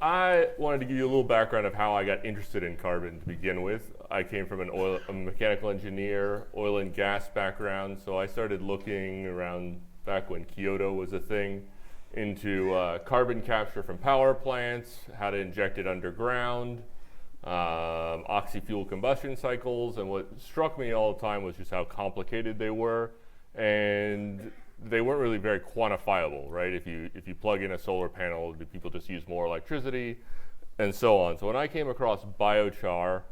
I wanted to give you a little background of how I got interested in carbon to begin with. I came from a mechanical engineer, oil and gas background, so I started looking around back when Kyoto was a thing into carbon capture from power plants, how to inject it underground, oxy-fuel combustion cycles, and what struck me all the time was just how complicated they were, and they weren't really very quantifiable, right? If you plug in a solar panel, do people just use more electricity, and so on. So when I came across biochar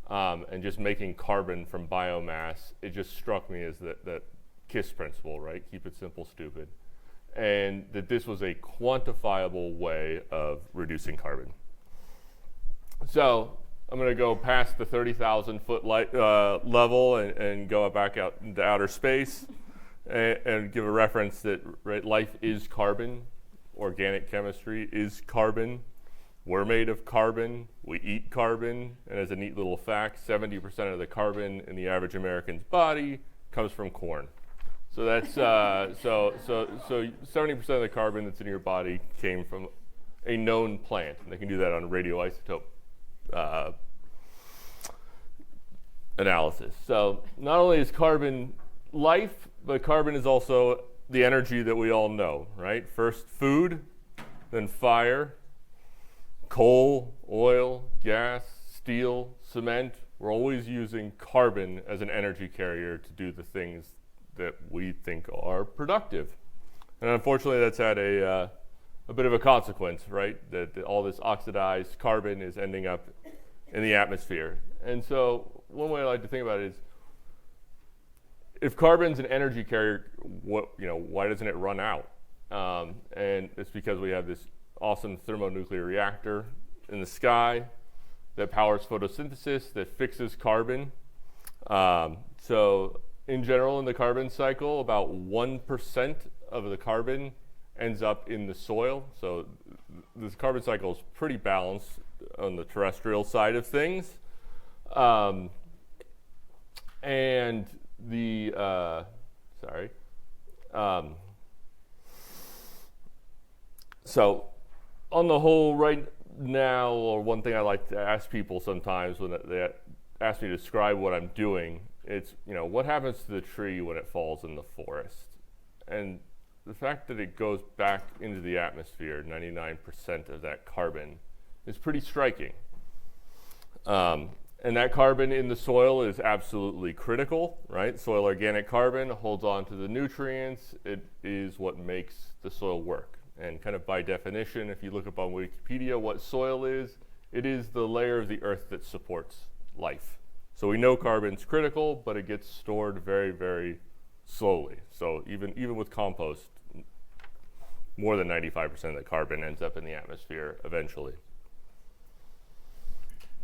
and just making carbon from biomass, it just struck me as that KISS principle, right? Keep it simple, stupid. And that this was a quantifiable way of reducing carbon. So I'm going to go past the 30,000 foot level and go back out into outer space and give a reference that life is carbon. Organic chemistry is carbon. We're made of carbon. We eat carbon. And as a neat little fact, 70% of the carbon in the average American's body comes from corn. So that's so 70% of the carbon that's in your body came from a known plant. And they can do that on radioisotope analysis. So not only is carbon life, but carbon is also the energy that we all know, right? First food, then fire, coal, oil, gas, steel, cement. We're always using carbon as an energy carrier to do the things that we think are productive. And unfortunately, that's had a bit of a consequence, right? That all this oxidized carbon is ending up in the atmosphere. And so one way I like to think about it is, if carbon's an energy carrier, why doesn't it run out? And it's because we have this awesome thermonuclear reactor in the sky that powers photosynthesis, that fixes carbon. So in general, in the carbon cycle, about 1% of the carbon ends up in the soil. So this carbon cycle is pretty balanced on the terrestrial side of things. And the so on the whole, right now, or one thing I like to ask people sometimes when they ask me to describe what I'm doing, it's, what happens to the tree when it falls in the forest? And the fact that it goes back into the atmosphere, 99% of that carbon, is pretty striking. And that carbon in the soil is absolutely critical, right? Soil organic carbon holds on to the nutrients. It is what makes the soil work. And kind of by definition, if you look up on Wikipedia what soil is, it is the layer of the earth that supports life. So we know carbon's critical, but it gets stored very, very slowly. So even with compost, more than 95% of the carbon ends up in the atmosphere eventually.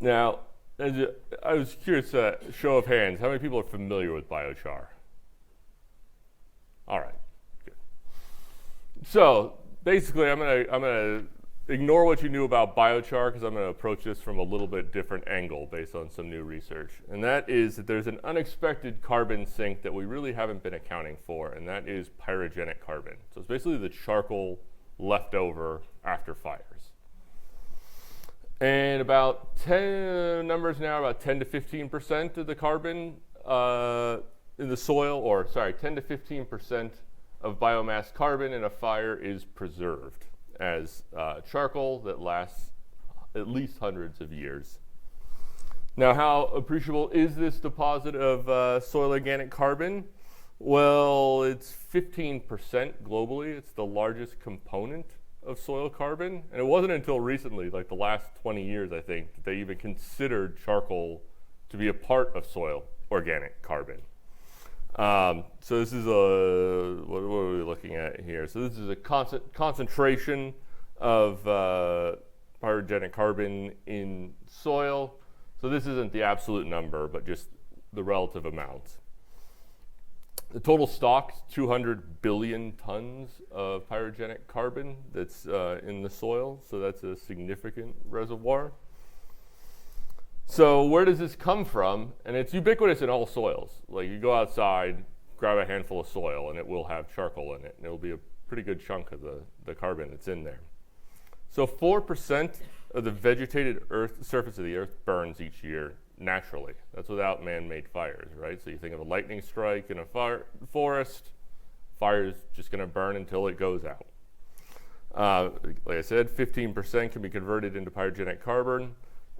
Now, I was curious, show of hands, how many people are familiar with biochar? All right, good. So basically, I'm gonna ignore what you knew about biochar, because I'm gonna approach this from a little bit different angle based on some new research. And that is that there's an unexpected carbon sink that we really haven't been accounting for, and that is pyrogenic carbon. So it's basically the charcoal left over after fires. And about 10 to 15% of the carbon in the soil, 10 to 15% of biomass carbon in a fire is preserved as charcoal that lasts at least hundreds of years. Now, how appreciable is this deposit of soil organic carbon? Well, it's 15% globally. It's the largest component of soil carbon. And it wasn't until recently, like the last 20 years, I think, that they even considered charcoal to be a part of soil organic carbon. So this is what are we looking at here? So this is a concentration of pyrogenic carbon in soil. So this isn't the absolute number, but just the relative amount. The total stock is 200 billion tons of pyrogenic carbon that's in the soil, so that's a significant reservoir. So where does this come from? And it's ubiquitous in all soils. Like, you go outside, grab a handful of soil, and it will have charcoal in it, and it'll be a pretty good chunk of the carbon that's in there. So 4% of the vegetated surface of the earth burns each year naturally. That's without man-made fires, right? So you think of a lightning strike in a forest, fire's just going to burn until it goes out. Like I said, 15% can be converted into pyrogenic carbon,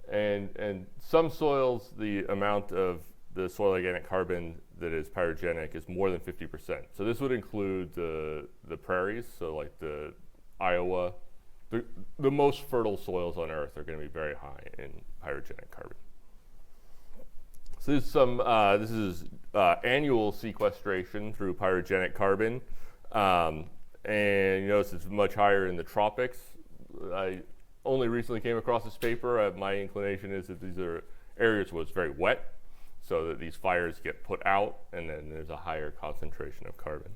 and some soils, the amount of the soil organic carbon that is pyrogenic is more than 50%. So this would include the prairies, so like the Iowa, the most fertile soils on Earth are going to be very high in pyrogenic carbon. So this is annual sequestration through pyrogenic carbon, and you notice it's much higher in the tropics. I only recently came across this paper. My inclination is that these are areas where it's very wet, so that these fires get put out, and then there's a higher concentration of carbon.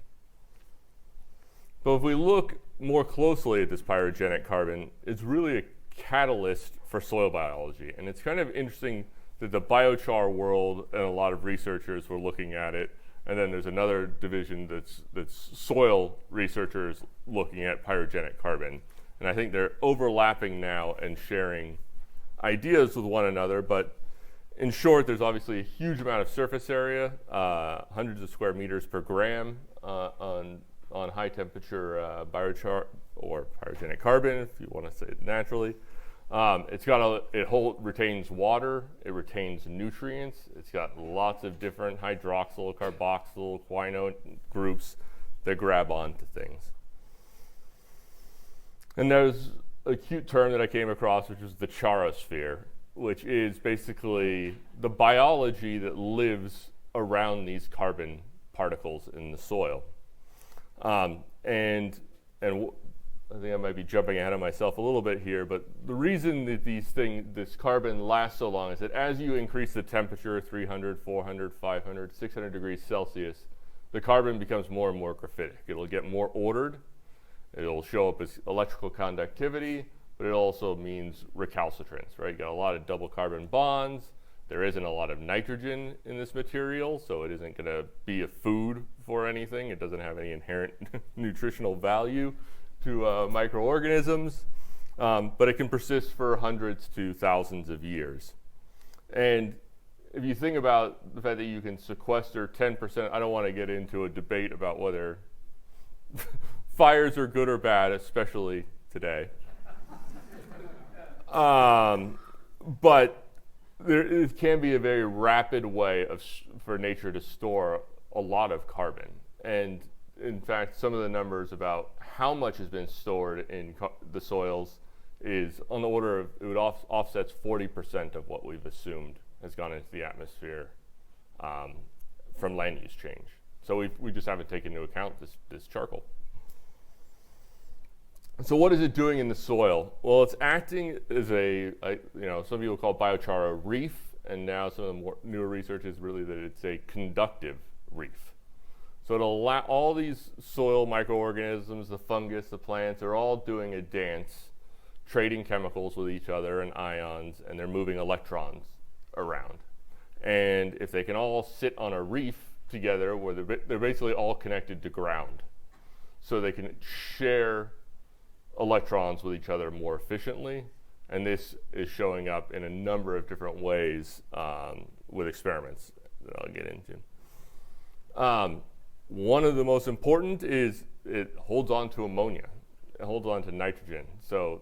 But if we look more closely at this pyrogenic carbon, it's really a catalyst for soil biology. And it's kind of interesting that the biochar world and a lot of researchers were looking at it, and then there's another division that's soil researchers looking at pyrogenic carbon. And I think they're overlapping now and sharing ideas with one another, but in short, there's obviously a huge amount of surface area, hundreds of square meters per gram on high temperature biochar or pyrogenic carbon, if you want to say it naturally. It retains water, it retains nutrients, it's got lots of different hydroxyl, carboxyl, quinone groups that grab onto things. And there's a cute term that I came across, which is the charosphere, which is basically the biology that lives around these carbon particles in the soil. And I think I might be jumping ahead of myself a little bit here, but the reason that this carbon lasts so long is that as you increase the temperature, 300, 400, 500, 600 degrees Celsius, the carbon becomes more and more graphitic. It'll get more ordered. It'll show up as electrical conductivity, but it also means recalcitrance, right? You got a lot of double carbon bonds. There isn't a lot of nitrogen in this material, so it isn't going to be a food for anything. It doesn't have any inherent nutritional value to microorganisms, but it can persist for hundreds to thousands of years. And if you think about the fact that you can sequester 10%, I don't want to get into a debate about whether fires are good or bad, especially today. But it can be a very rapid way for nature to store a lot of carbon. And in fact, some of the numbers about how much has been stored in the soils is on the order of, it offsets 40% of what we've assumed has gone into the atmosphere from land use change. So we just haven't taken into account this charcoal. So what is it doing in the soil? Well, it's acting as some people call biochar a reef, and now some of the newer research is really that it's a conductive reef. So it'll allow all these soil microorganisms, the fungus, the plants, are all doing a dance, trading chemicals with each other and ions, and they're moving electrons around. And if they can all sit on a reef together where they're basically all connected to ground, so they can share electrons with each other more efficiently, and this is showing up in a number of different ways with experiments that I'll get into. One of the most important is it holds on to ammonia. It holds on to nitrogen. So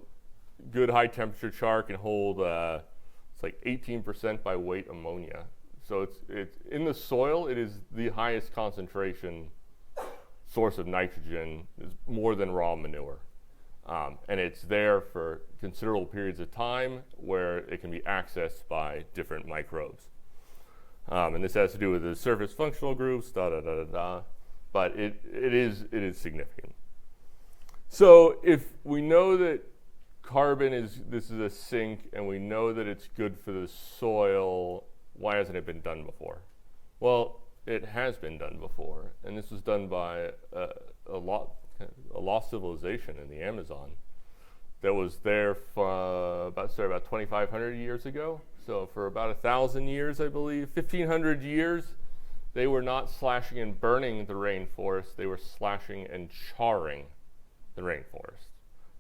good high temperature char can hold it's like 18% by weight ammonia. So it's in the soil, it is the highest concentration source of nitrogen, is more than raw manure. And it's there for considerable periods of time where it can be accessed by different microbes. And this has to do with the surface functional groups, but it is significant. So if we know that this is a sink, and we know that it's good for the soil, why hasn't it been done before? Well, it has been done before, and this was done by a lost civilization in the Amazon that was there for about 2,500 years ago. So for about 1,000 years, I believe, 1,500 years, they were not slashing and burning the rainforest, they were slashing and charring the rainforest.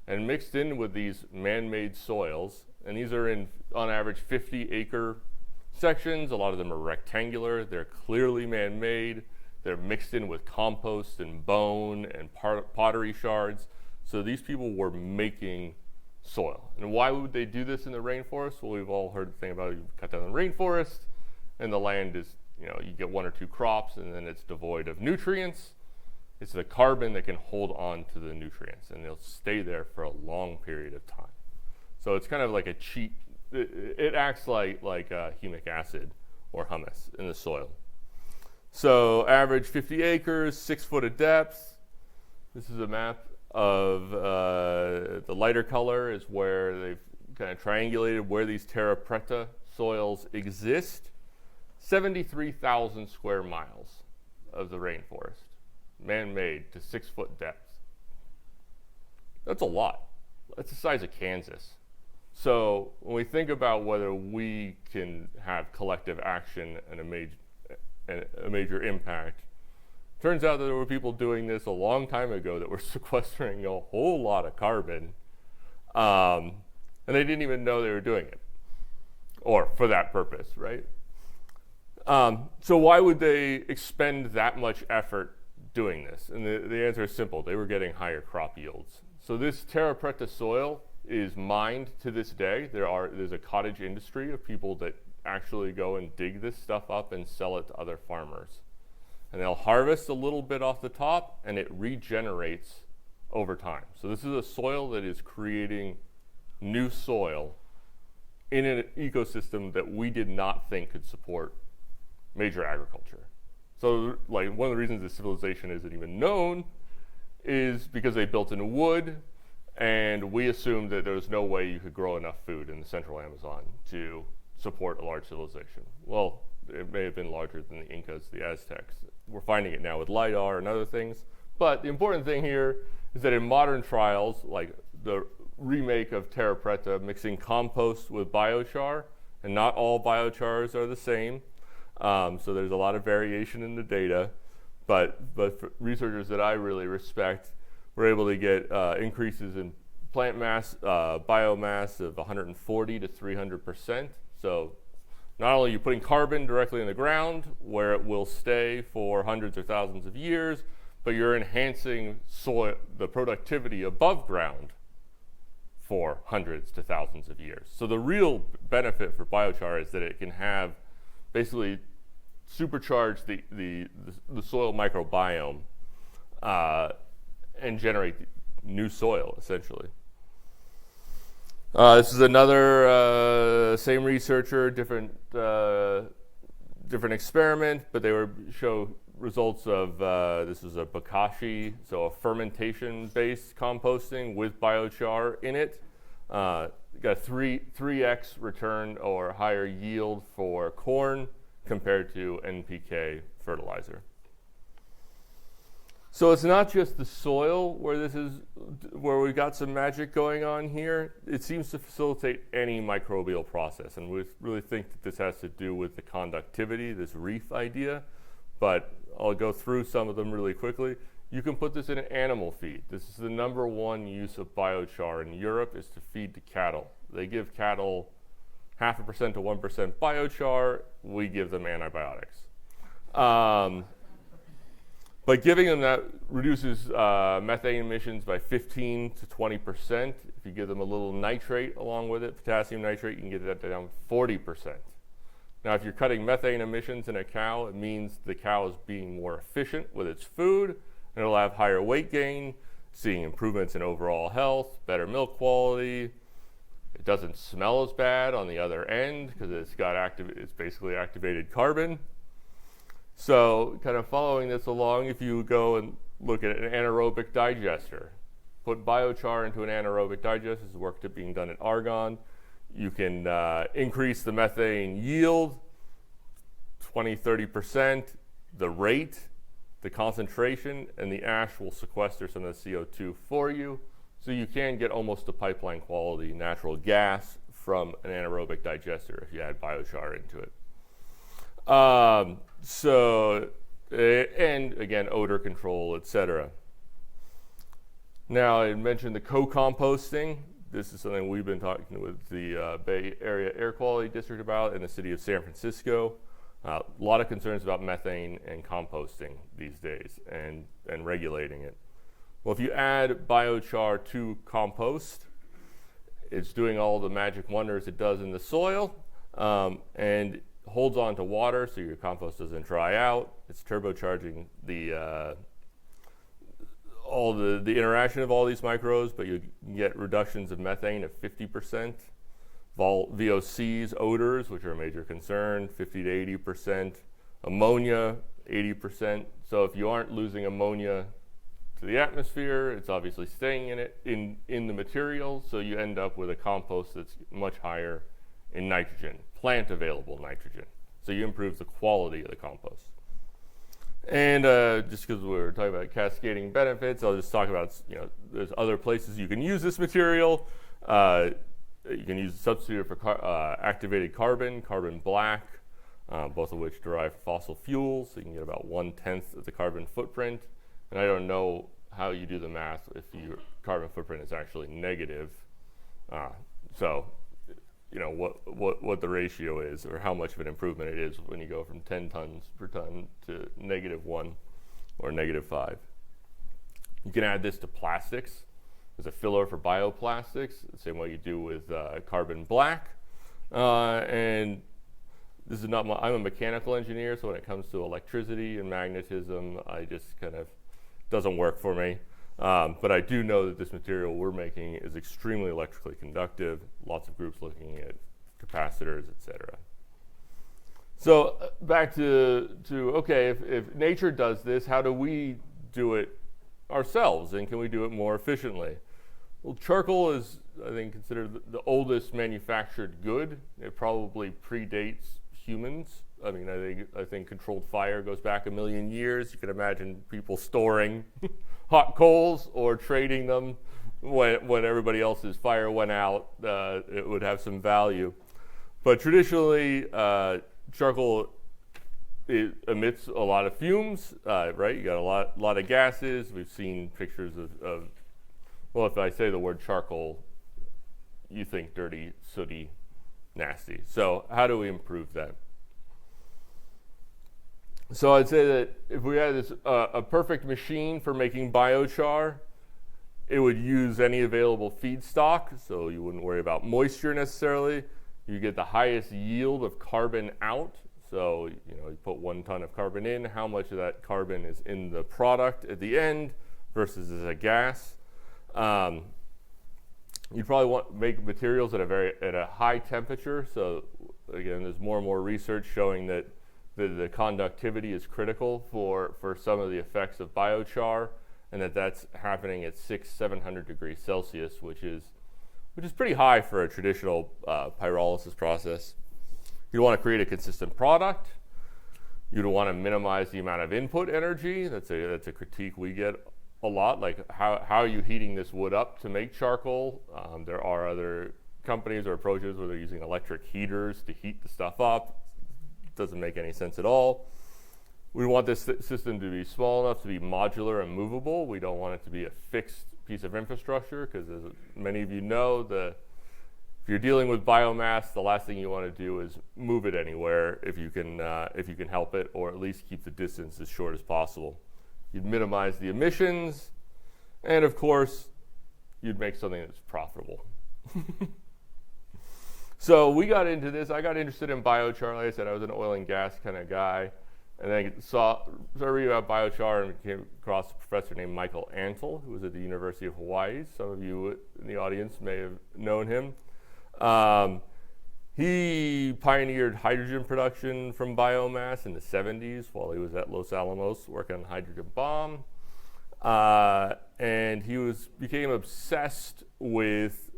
and mixed in with these man-made soils. And these are in, on average, 50-acre sections. A lot of them are rectangular. They're clearly man-made. They're mixed in with compost and bone and pottery shards. So these people were making soil. And why would they do this in the rainforest? Well, we've all heard the thing about you cut down the rainforest and the land is, you know, you get 1 or 2 crops and then it's devoid of nutrients. It's the carbon that can hold on to the nutrients and they'll stay there for a long period of time. So it's kind of like a cheat. It acts like humic acid or humus in the soil. So average 50 acres, 6 foot of depth. This is a map of the lighter color is where they've kind of triangulated where these Terra Preta soils exist. 73,000 square miles of the rainforest, man-made to 6 foot depth. That's a lot. That's the size of Kansas. So when we think about whether we can have collective action and a major impact, turns out that there were people doing this a long time ago that were sequestering a whole lot of carbon, and they didn't even know they were doing it, or for that purpose, right? So why would they expend that much effort doing this? And the answer is simple. They were getting higher crop yields. So this Terra Preta soil is mined to this day. There's a cottage industry of people that actually go and dig this stuff up and sell it to other farmers. And they'll harvest a little bit off the top and it regenerates over time. So this is a soil that is creating new soil in an ecosystem that we did not think could support major agriculture. So like one of the reasons this civilization isn't even known is because they built in wood, and we assumed that there was no way you could grow enough food in the central Amazon to support a large civilization. Well, it may have been larger than the Incas, the Aztecs. We're finding it now with LiDAR and other things. But the important thing here is that in modern trials, like the remake of Terra Preta, mixing compost with biochar, and not all biochars are the same. So there's a lot of variation in the data. But for researchers that I really respect, we're able to get increases in plant mass, biomass of 140 to 300%. So not only are you putting carbon directly in the ground where it will stay for hundreds or thousands of years, but you're enhancing soil, the productivity above ground for hundreds to thousands of years. So the real benefit for biochar is that it can have basically supercharge the soil microbiome and generate new soil, essentially. This is another same researcher, different experiment, but they show results of this is a bokashi, so a fermentation-based composting with biochar in it. Got a 3x return or higher yield for corn compared to NPK fertilizer. So it's not just the soil where we got some magic going on here. It seems to facilitate any microbial process, and we really think that this has to do with the conductivity, this reef idea. But I'll go through some of them really quickly. You can put this in an animal feed. This is the #1 use of biochar in Europe, is to feed to cattle. They give cattle 0.5% to 1% biochar. We give them antibiotics. But giving them that reduces methane emissions by 15 to 20%. If you give them a little nitrate along with it, potassium nitrate, you can get that down 40%. Now, if you're cutting methane emissions in a cow, it means the cow is being more efficient with its food, and it'll have higher weight gain, seeing improvements in overall health, better milk quality. It doesn't smell as bad on the other end because it's basically activated carbon. So kind of following this along, if you go and look at an anaerobic digester, put biochar into an anaerobic digester, this is work being done at Argonne. You can increase the methane yield 20-30%, the rate, the concentration, and the ash will sequester some of the CO2 for you. So you can get almost a pipeline quality natural gas from an anaerobic digester if you add biochar into it. And again, odor control, etc. Now, I mentioned the co-composting. This is something we've been talking with the Bay Area Air Quality District about in the city of San Francisco. A lot of concerns about methane and composting these days and regulating it. Well, if you add biochar to compost, it's doing all the magic wonders it does in the soil and holds on to water so your compost doesn't dry out. It's turbocharging the interaction of all these microbes, but you get reductions of methane of 50%. VOCs, odors, which are a major concern, 50 to 80%. Ammonia, 80%. So if you aren't losing ammonia to the atmosphere, it's obviously staying in the material, so you end up with a compost that's much higher in nitrogen, plant available nitrogen. So you improve the quality of the compost. And just because we're talking about cascading benefits, I'll just talk about, there's other places you can use this material. You can use a substitute for activated carbon black, both of which derive from fossil fuels. So you can get about 1/10 of the carbon footprint. And I don't know how you do the math if your carbon footprint is actually negative. What the ratio is or how much of an improvement it is when you go from 10 tons per ton to -1 or -5. You can add this to plastics as a filler for bioplastics, the same way you do with carbon black. And this is not I'm a mechanical engineer, so when it comes to electricity and magnetism, I just kind of doesn't work for me. But I do know that this material we're making is extremely electrically conductive. Lots of groups looking at capacitors, etc. So back to okay, if nature does this, how do we do it ourselves, and can we do it more efficiently? Well, charcoal is, I think, considered the oldest manufactured good. It probably predates humans. I mean, I think controlled fire goes back 1 million years. You can imagine people storing hot coals or trading them when everybody else's fire went out. It would have some value. But traditionally, charcoal, it emits a lot of fumes, right? You got a lot of gases. We've seen pictures of, well, if I say the word charcoal, you think dirty, sooty, nasty. So how do we improve that? So I'd say that if we had this a perfect machine for making biochar, it would use any available feedstock, so you wouldn't worry about moisture necessarily. You get the highest yield of carbon out. So you put 1 ton of carbon in, how much of that carbon is in the product at the end versus as a gas. You probably want to make materials at a high temperature. So again, there's more and more research showing that the conductivity is critical for some of the effects of biochar, and that's happening at 600-700 degrees Celsius, which is pretty high for a traditional pyrolysis process. You want to create a consistent product. You'd want to minimize the amount of input energy. That's a critique we get a lot. Like, how are you heating this wood up to make charcoal? There are other companies or approaches where they're using electric heaters to heat the stuff up. Doesn't make any sense at all. We want this system to be small enough to be modular and movable. We don't want it to be a fixed piece of infrastructure, because as many of you know, if you're dealing with biomass, the last thing you want to do is move it anywhere if you can help it, or at least keep the distance as short as possible. You'd minimize the emissions, and of course, you'd make something that's profitable. So we got into this. I got interested in biochar. Like I said, I was an oil and gas kind of guy, and then started reading about biochar and came across a professor named Michael Antle, who was at the University of Hawaii. Some of you in the audience may have known him. He pioneered hydrogen production from biomass in the 70s while he was at Los Alamos working on the hydrogen bomb. And he became obsessed with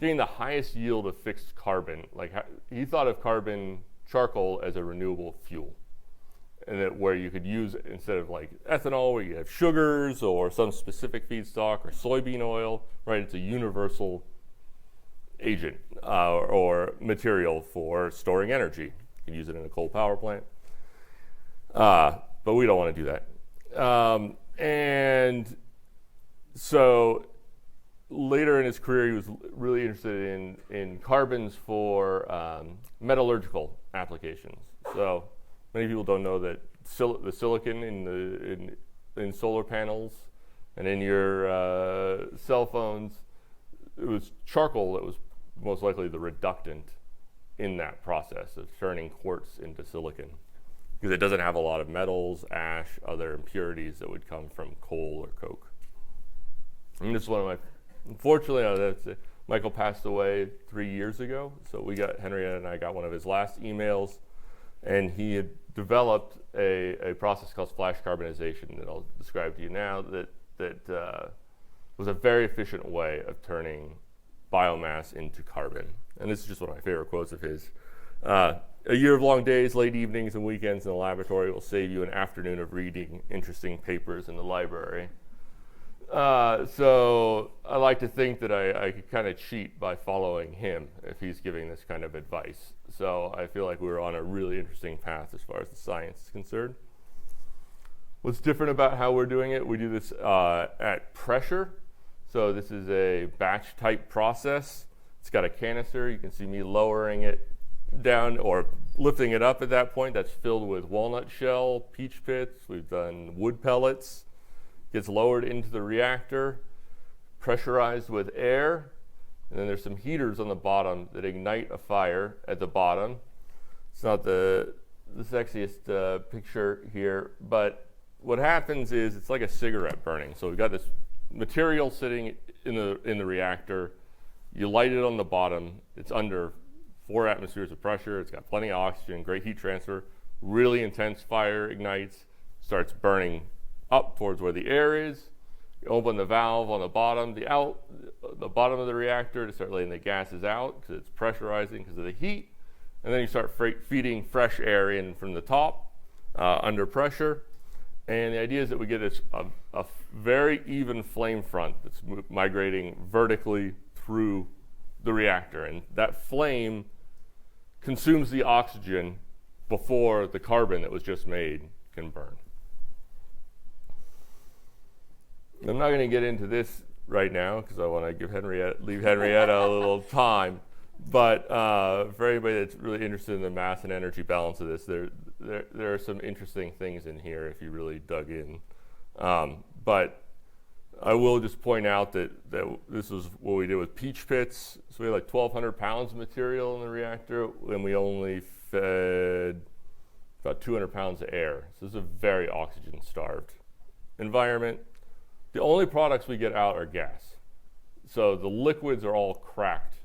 getting the highest yield of fixed carbon. He thought of carbon charcoal as a renewable fuel, and that where you could use, instead of like ethanol, where you have sugars or some specific feedstock or soybean oil, right? It's a universal agent or material for storing energy. You can use it in a coal power plant, but we don't want to do that. And So later in his career, he was really interested in carbons for metallurgical applications. So many people don't know that the silicon in solar panels and in your cell phones, it was charcoal that was most likely the reductant in that process of turning quartz into silicon, because it doesn't have a lot of metals, ash, other impurities that would come from coal or coke. And this is one of my, unfortunately, Michael passed away 3 years ago, so Henrietta and I got one of his last emails, and he had developed a process called flash carbonization that I'll describe to you now that was a very efficient way of turning biomass into carbon. And this is just one of my favorite quotes of his. A year of long days, late evenings, and weekends in the laboratory will save you an afternoon of reading interesting papers in the library. So I like to think that I could kind of cheat by following him if he's giving this kind of advice. So I feel like we were on a really interesting path as far as the science is concerned. What's different about how we're doing it? We do this at pressure. So this is a batch type process. It's got a canister. You can see me lowering it down or lifting it up at that point. That's filled with walnut shell, peach pits. We've done wood pellets. Gets lowered into the reactor, pressurized with air, and then there's some heaters on the bottom that ignite a fire at the bottom. It's not the sexiest picture here, but what happens is it's like a cigarette burning. So we've got this material sitting in the reactor. You light it on the bottom. It's under 4 atmospheres of pressure. It's got plenty of oxygen, great heat transfer. Really intense fire ignites, starts burning up towards where the air is. You open the valve on the bottom, the bottom of the reactor to start letting the gases out because it's pressurizing because of the heat. And then you start feeding fresh air in from the top under pressure. And the idea is that we get a very even flame front that's migrating vertically through the reactor. And that flame consumes the oxygen before the carbon that was just made can burn. I'm not going to get into this right now because I want to leave Henrietta a little time. But for anybody that's really interested in the mass and energy balance of this, there are some interesting things in here if you really dug in. But I will just point out that this is what we did with peach pits. So we had like 1,200 pounds of material in the reactor, and we only fed about 200 pounds of air. So this is a very oxygen-starved environment. The only products we get out are gas. So the liquids are all cracked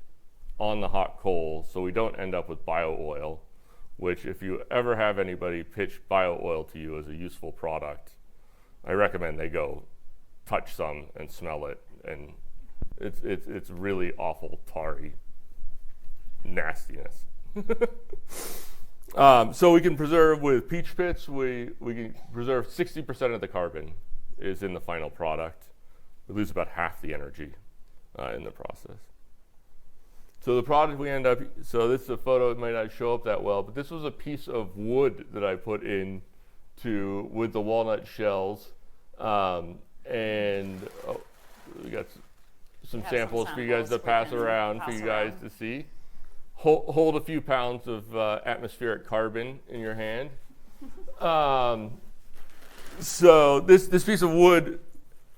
on the hot coal, so we don't end up with bio-oil, which if you ever have anybody pitch bio-oil to you as a useful product, I recommend they go touch some and smell it. And it's really awful, tarry nastiness. So we can preserve with peach pits, we can preserve 60% of the carbon is in the final product. We lose about half the energy in the process. So the product we end up, so this is a photo, it might not show up that well, but this was a piece of wood that I put in with the walnut shells. And we got some samples for you guys to pass around for you guys to see. Hold a few pounds of atmospheric carbon in your hand. So this piece of wood,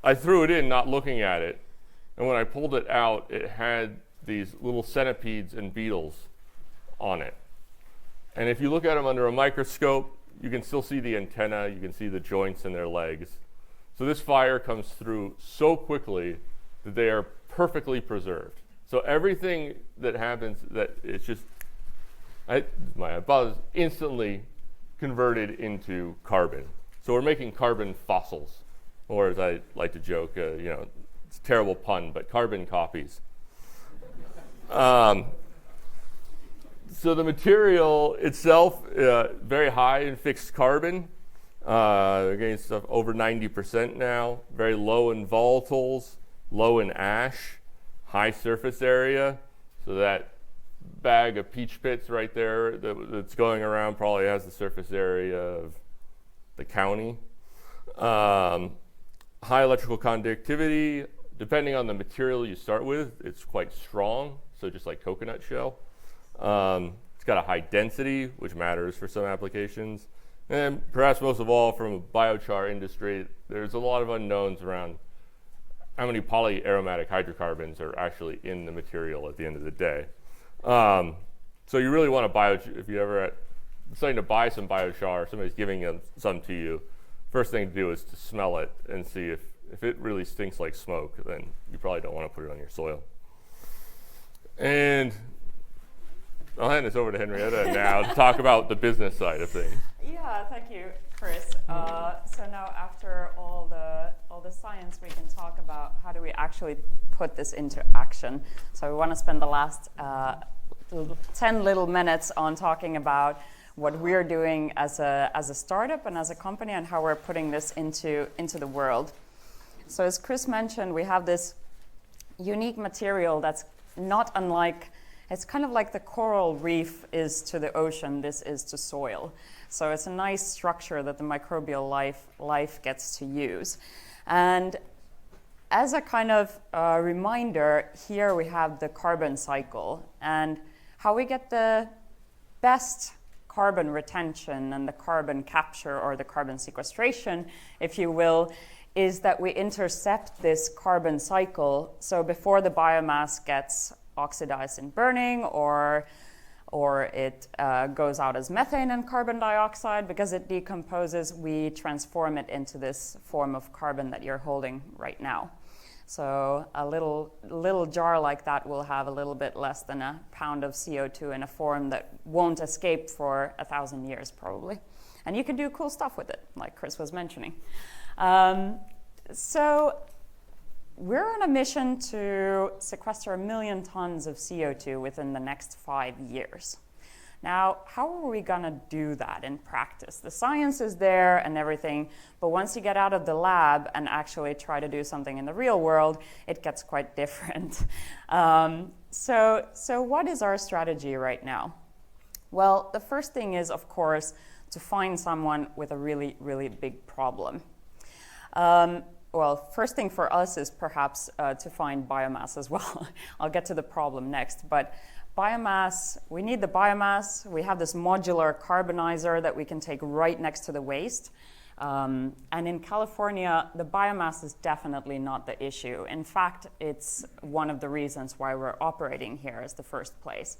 I threw it in not looking at it. And when I pulled it out, it had these little centipedes and beetles on it. And if you look at them under a microscope, you can still see the antenna, you can see the joints in their legs. So this fire comes through so quickly that they are perfectly preserved. So everything that happens, that it's just, my buzz instantly converted into carbon. So we're making carbon fossils, or as I like to joke, it's a terrible pun, but carbon copies. So the material itself, very high in fixed carbon. We're getting stuff over 90% now. Very low in volatiles, low in ash, high surface area. So that bag of peach pits right there that's going around probably has the surface area of the county. high electrical conductivity. Depending on the material you start with, it's quite strong, so just like coconut shell. It's got a high density, which matters for some applications. And perhaps most of all, from a biochar industry, there's a lot of unknowns around how many polyaromatic hydrocarbons are actually in the material at the end of the day. So you really want to if you ever deciding to buy some biochar, somebody's giving some to you, first thing to do is to smell it and see if it really stinks like smoke, then you probably don't want to put it on your soil. And I'll hand this over to Henrietta now to talk about the business side of things. Yeah, thank you, Chris. So now after all the science, we can talk about how do we actually put this into action. So we want to spend the last 10 little minutes on talking about what we're doing as a startup and as a company and how we're putting this into the world. So as Chris mentioned, we have this unique material that's not unlike, it's kind of like the coral reef is to the ocean, this is to soil. So it's a nice structure that the microbial life gets to use. And as a kind of reminder, here we have the carbon cycle and how we get the best carbon retention and the carbon capture or the carbon sequestration, if you will, is that we intercept this carbon cycle. So before the biomass gets oxidized in burning or it goes out as methane and carbon dioxide, because it decomposes, we transform it into this form of carbon that you're holding right now. So a little jar like that will have a little bit less than a pound of CO2 in a form that won't escape for 1,000 years probably. And you can do cool stuff with it, like Chris was mentioning. So we're on a mission to sequester 1 million tons of CO2 within the next 5 years. Now, how are we going to do that in practice? The science is there and everything, but once you get out of the lab and actually try to do something in the real world, it gets quite different. So what is our strategy right now? Well, the first thing is, of course, to find someone with a really, really big problem. Well, first thing for us is perhaps to find biomass as well. I'll get to the problem next, but biomass, we need the biomass. We have this modular carbonizer that we can take right next to the waste. And in California, the biomass is definitely not the issue. In fact, it's one of the reasons why we're operating here as the first place.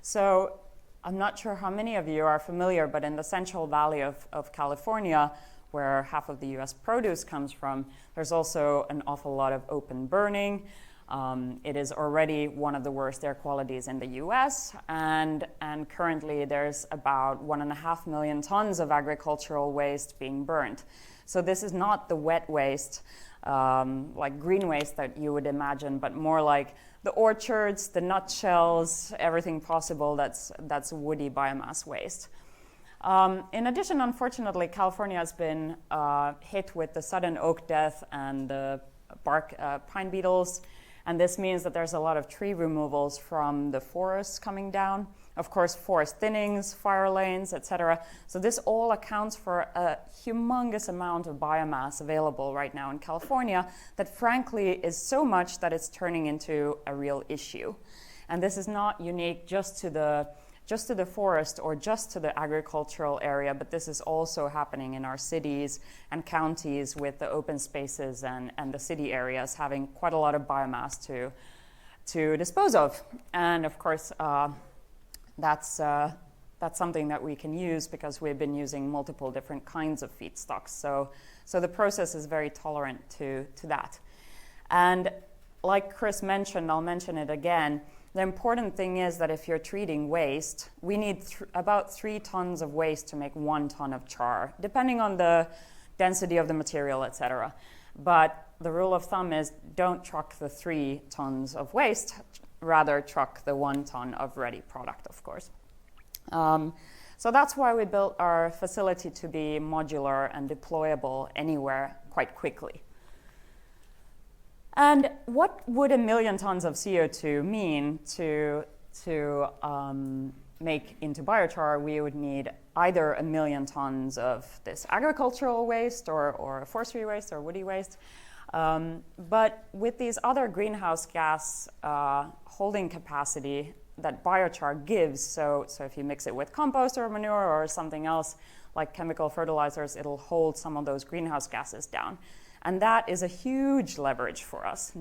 So I'm not sure how many of you are familiar, but in the Central Valley of California, where half of the US produce comes from, there's also an awful lot of open burning. It is already one of the worst air qualities in the US, and currently there's about 1.5 million tons of agricultural waste being burnt. So this is not the wet waste, like green waste that you would imagine, but more like the orchards, the nutshells, everything possible that's woody biomass waste. In addition, unfortunately, California has been hit with the sudden oak death and the bark pine beetles. And this means that there's a lot of tree removals from the forests coming down. Of course, forest thinnings, fire lanes, etc. So this all accounts for a humongous amount of biomass available right now in California that frankly is so much that it's turning into a real issue. And this is not unique just to the forest or just to the agricultural area, but this is also happening in our cities and counties with the open spaces and the city areas having quite a lot of biomass to dispose of. And of course, that's something that we can use because we've been using multiple different kinds of feedstocks. So the process is very tolerant to that. And like Chris mentioned, I'll mention it again, the important thing is that if you're treating waste, we need about 3 tons of waste to make 1 ton of char, depending on the density of the material, etc. But the rule of thumb is don't truck the 3 tons of waste, rather truck the 1 ton of ready product, of course. So that's why we built our facility to be modular and deployable anywhere quite quickly. And what would 1 million tons of CO2 mean to make into biochar, we would need either 1 million tons of this agricultural waste or forestry waste or woody waste. But with these other greenhouse gas holding capacity that biochar gives, so if you mix it with compost or manure or something else like chemical fertilizers, it'll hold some of those greenhouse gases down. And that is a huge leverage for us.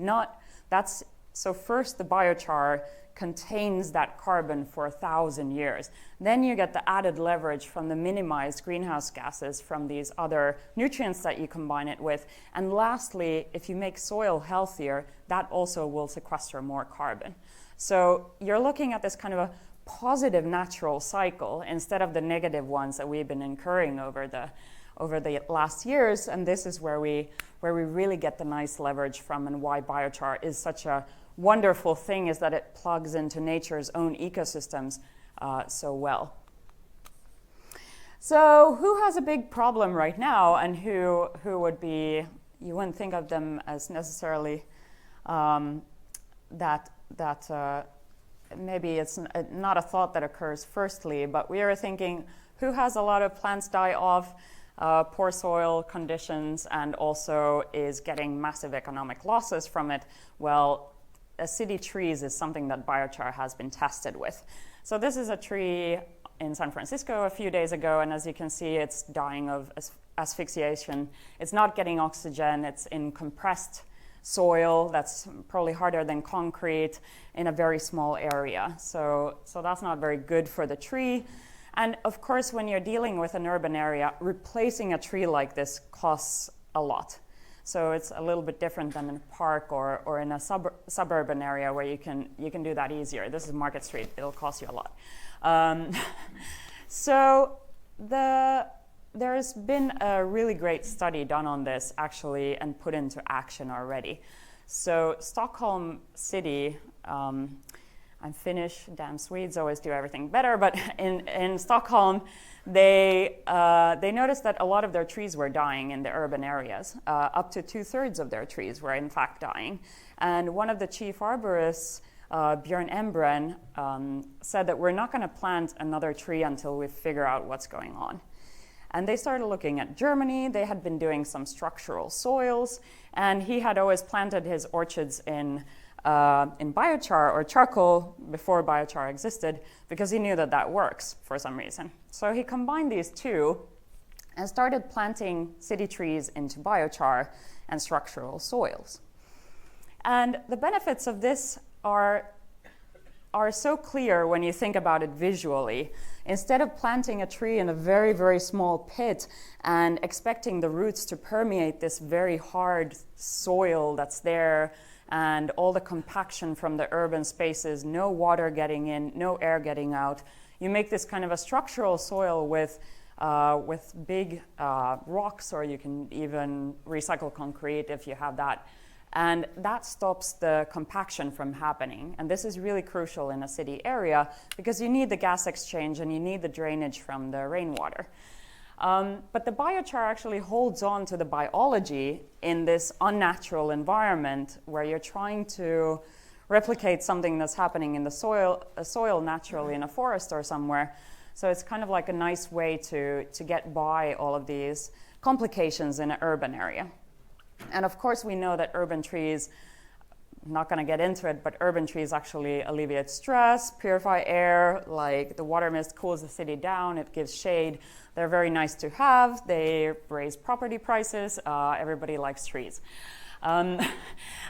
So first the biochar contains that carbon for 1,000 years. Then you get the added leverage from the minimized greenhouse gases from these other nutrients that you combine it with. And lastly, if you make soil healthier, that also will sequester more carbon. So you're looking at this kind of a positive natural cycle instead of the negative ones that we've been incurring over the last years. And this is where we really get the nice leverage from, and why biochar is such a wonderful thing, is that it plugs into nature's own ecosystems so well. So who has a big problem right now, and who would be, you wouldn't think of them as necessarily maybe it's not a thought that occurs firstly, but we are thinking, who has a lot of plants die off, poor soil conditions, and also is getting massive economic losses from it? Well, city trees is something that biochar has been tested with. So this is a tree in San Francisco a few days ago, and as you can see, it's dying of asphyxiation. It's not getting oxygen, it's in compressed soil that's probably harder than concrete in a very small area. So that's not very good for the tree. And of course, when you're dealing with an urban area, replacing a tree like this costs a lot. So it's a little bit different than in a park or in a suburban area where you can do that easier. This is Market Street, it'll cost you a lot. So there's been a really great study done on this actually and put into action already. So Stockholm City, I'm Finnish, damn Swedes always do everything better, but in Stockholm, they noticed that a lot of their trees were dying in the urban areas. Up to 2/3 of their trees were in fact dying. And one of the chief arborists, Björn Embren, said that we're not going to plant another tree until we figure out what's going on. And they started looking at Germany. They had been doing some structural soils, and he had always planted his orchards in biochar or charcoal before biochar existed, because he knew that works for some reason. So he combined these two and started planting city trees into biochar and structural soils. And the benefits of this are so clear when you think about it visually. Instead of planting a tree in a very, very small pit and expecting the roots to permeate this very hard soil that's there, and all the compaction from the urban spaces, no water getting in, no air getting out, you make this kind of a structural soil with big rocks, or you can even recycle concrete if you have that. And that stops the compaction from happening. And this is really crucial in a city area, because you need the gas exchange and you need the drainage from the rainwater. But the biochar actually holds on to the biology in this unnatural environment where you're trying to replicate something that's happening in the soil naturally in a forest or somewhere. So it's kind of like a nice way to get by all of these complications in an urban area. And of course, we know that urban trees, I'm not going to get into it, but urban trees actually alleviate stress, purify air, like the water mist cools the city down, it gives shade. They're very nice to have. They raise property prices. Everybody likes trees. And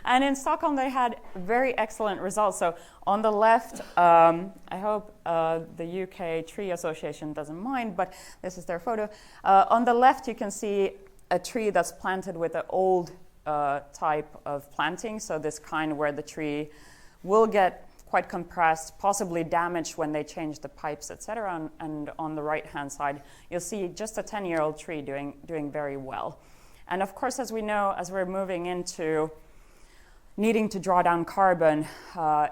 in Stockholm, they had very excellent results. So on the left, I hope the UK Tree Association doesn't mind, but this is their photo. On the left, you can see a tree that's planted with an old type of planting, so this kind where the tree will get quite compressed, possibly damaged when they change the pipes, etc. And on the right-hand side, you'll see just a 10-year-old tree doing very well. And of course, as we know, as we're moving into needing to draw down carbon,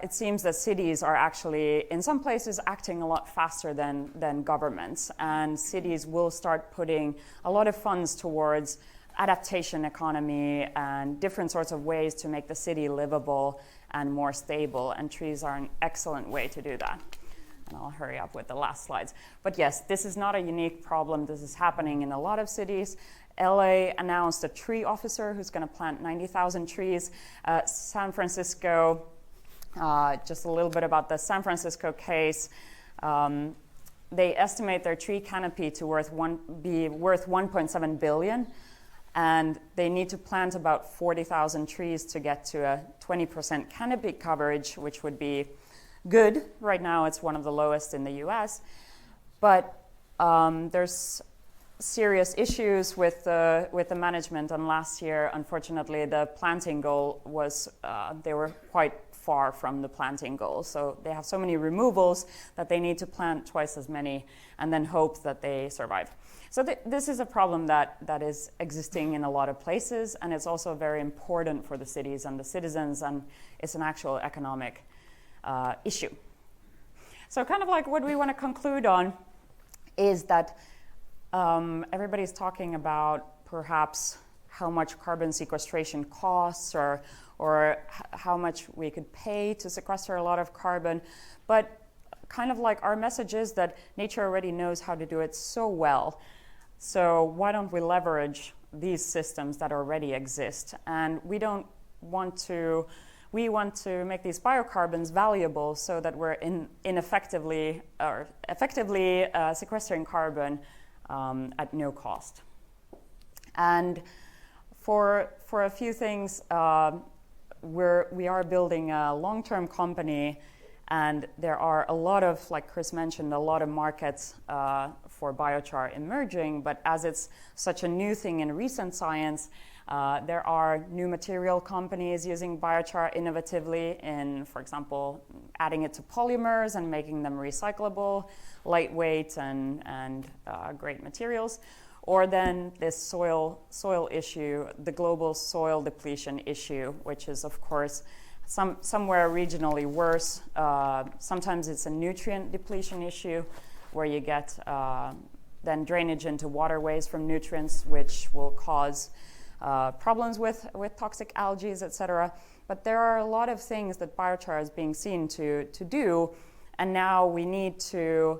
it seems that cities are actually, in some places, acting a lot faster than governments. And cities will start putting a lot of funds towards adaptation economy and different sorts of ways to make the city livable and more stable. And trees are an excellent way to do that. and I'll hurry up with the last slides. But yes, this is not a unique problem. This is happening in a lot of cities. LA announced a tree officer who's going to plant 90,000 trees. San Francisco, just a little bit about the San Francisco case. They estimate their tree canopy to be worth 1.7 billion, and they need to plant about 40,000 trees to get to a 20% canopy coverage, which would be good. Right now, it's one of the lowest in the U.S., but there's serious issues with the management. And last year, unfortunately, the planting goal was they were quite far from the planting goal. So they have so many removals that they need to plant twice as many and then hope that they survive. So this is a problem that is existing in a lot of places, and it's also very important for the cities and the citizens, and it's an actual economic issue. So kind of like what we want to conclude on is that everybody's talking about perhaps how much carbon sequestration costs or how much we could pay to sequester a lot of carbon. But kind of like our message is that nature already knows how to do it so well. So why don't we leverage these systems that already exist? And we want to make these biocarbons valuable so that we're effectively sequestering carbon at no cost. And for a few things, we are building a long-term company, and there are a lot of, like Chris mentioned, a lot of markets for biochar emerging. But as it's such a new thing in recent science, there are new material companies using biochar innovatively in, for example, adding it to polymers and making them recyclable, lightweight, and great materials. Or then this soil issue, the global soil depletion issue, which is, of course, somewhere regionally worse. Sometimes it's a nutrient depletion issue where you get then drainage into waterways from nutrients, which will cause problems with toxic algae, etc. But there are a lot of things that biochar is being seen to do, and now we need to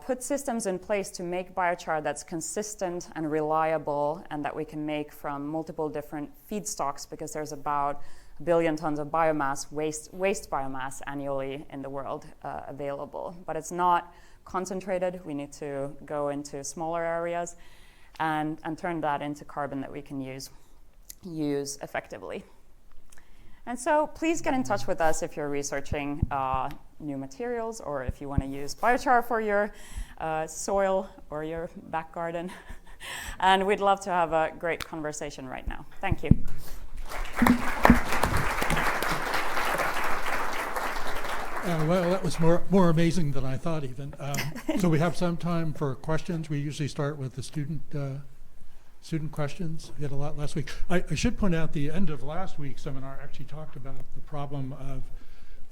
put systems in place to make biochar that's consistent and reliable, and that we can make from multiple different feedstocks, because there's about 1 billion tons of biomass, waste biomass annually in the world available. But it's not concentrated. We need to go into smaller areas and turn that into carbon that we can use effectively. And so please get in touch with us if you're researching new materials, or if you want to use biochar for your soil or your back garden. And we'd love to have a great conversation right now. Thank you. Well, that was more amazing than I thought even. So we have some time for questions. We usually start with the student questions. We had a lot last week. I should point out the end of last week's seminar actually talked about the problem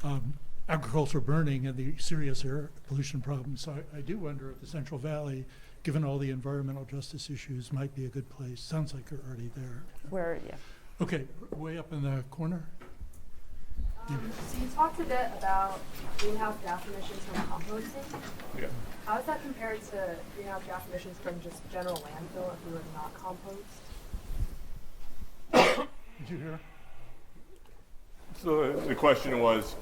of agricultural burning and the serious air pollution problems. So I do wonder if the Central Valley, given all the environmental justice issues, might be a good place. Sounds like you're already there. Yeah. Okay, way up in the corner. So you talked a bit about greenhouse gas emissions from composting. Yeah. How is that compared to greenhouse gas emissions from just general landfill if we were to not compost? Did you hear? So the question was